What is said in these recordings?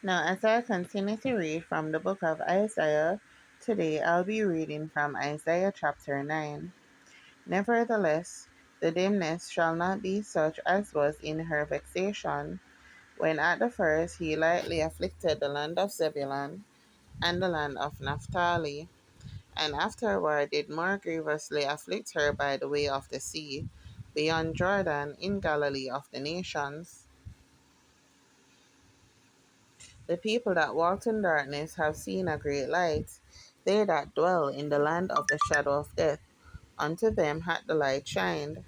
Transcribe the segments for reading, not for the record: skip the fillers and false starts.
Now, as I continue to read from the book of Isaiah, today I'll be reading from Isaiah chapter 9. Nevertheless, the dimness shall not be such as was in her vexation, when at the first he lightly afflicted the land of Zebulun and the land of Naphtali, and afterward did more grievously afflict her by the way of the sea, beyond Jordan, in Galilee of the nations. The people that walked in darkness have seen a great light. They that dwell in the land of the shadow of death, unto them hath the light shined.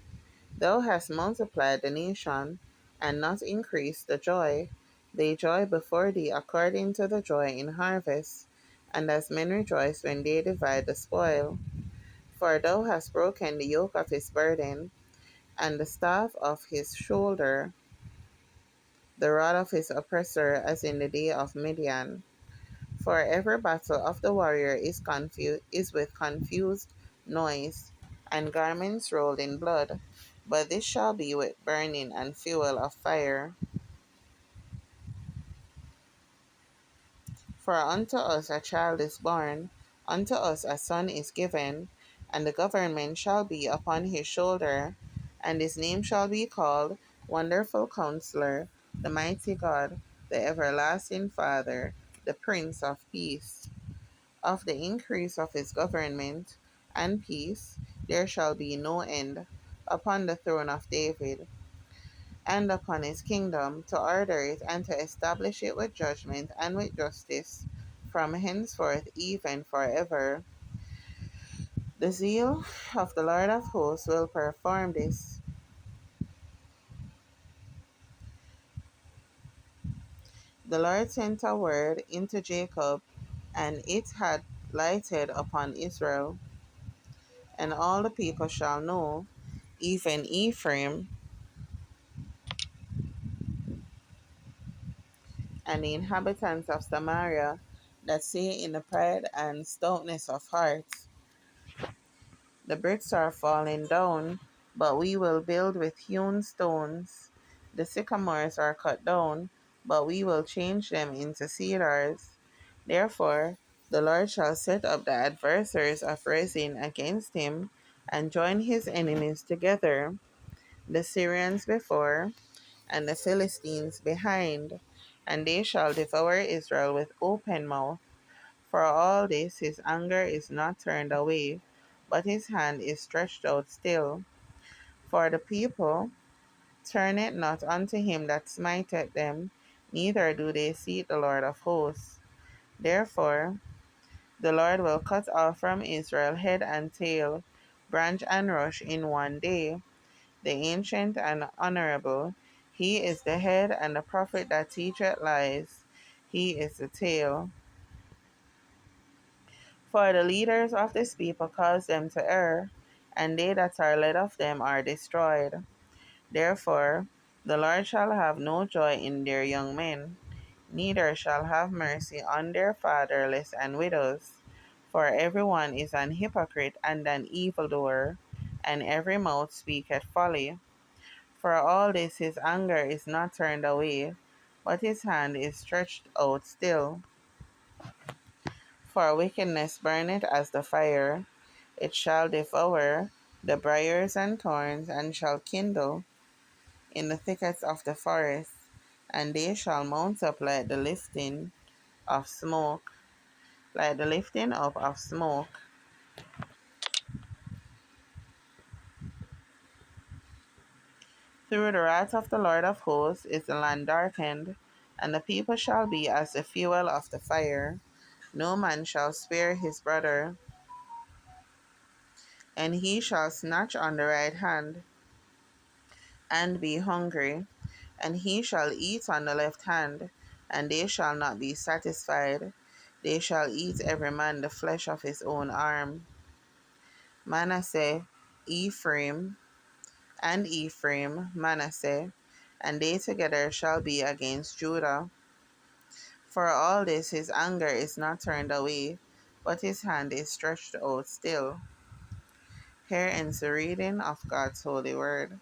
Thou hast multiplied the nation, and not increased the joy. They joy before thee according to the joy in harvest, and as men rejoice when they divide the spoil. For thou hast broken the yoke of his burden, and the staff of his shoulder, the rod of his oppressor, as in the day of Midian. For every battle of the warrior is with confused noise, and garments rolled in blood. But this shall be with burning and fuel of fire. For unto us a child is born, unto us a son is given, and the government shall be upon his shoulder, and his name shall be called Wonderful Counselor, the Mighty God, the Everlasting Father, the Prince of Peace. Of the increase of his government and peace there shall be no end, upon the throne of David, and upon his kingdom, to order it and to establish it with judgment and with justice, from henceforth even forever. The zeal of the Lord of hosts will perform this. The Lord sent a word into Jacob, and it had lighted upon Israel. And all the people shall know, even Ephraim, and the inhabitants of Samaria, that say in the pride and stoutness of heart, the bricks are falling down, but we will build with hewn stones. The sycamores are cut down, but we will change them into cedars. Therefore, the Lord shall set up the adversaries of Rezin against him, and join his enemies together, the Syrians before, and the Philistines behind, and they shall devour Israel with open mouth. For all this his anger is not turned away, but his hand is stretched out still. For the people turn it not unto him that smiteth them, neither do they seek the Lord of hosts. Therefore the Lord will cut off from Israel head and tail, branch and rush in one day. The ancient and honorable, he is the head, and the prophet that teacheth lies, he is the tail. For the leaders of this people cause them to err, and they that are led of them are destroyed. Therefore the Lord shall have no joy in their young men, neither shall have mercy on their fatherless and widows. For every one is an hypocrite and an evildoer, and every mouth speaketh folly. For all this his anger is not turned away, but his hand is stretched out still. For wickedness burneth as the fire, it shall devour the briars and thorns, and shall kindle in the thickets of the forest, and they shall mount up like the lifting of smoke, like the lifting up of smoke. Through the wrath of the Lord of hosts is the land darkened, and the people shall be as the fuel of the fire. No man shall spare his brother, and he shall snatch on the right hand, and be hungry, and he shall eat on the left hand, and they shall not be satisfied. They shall eat every man the flesh of his own arm. Manasseh, Ephraim, and Ephraim, Manasseh, and they together shall be against Judah. For all this his anger is not turned away, but his hand is stretched out still. Here ends the reading of God's holy word.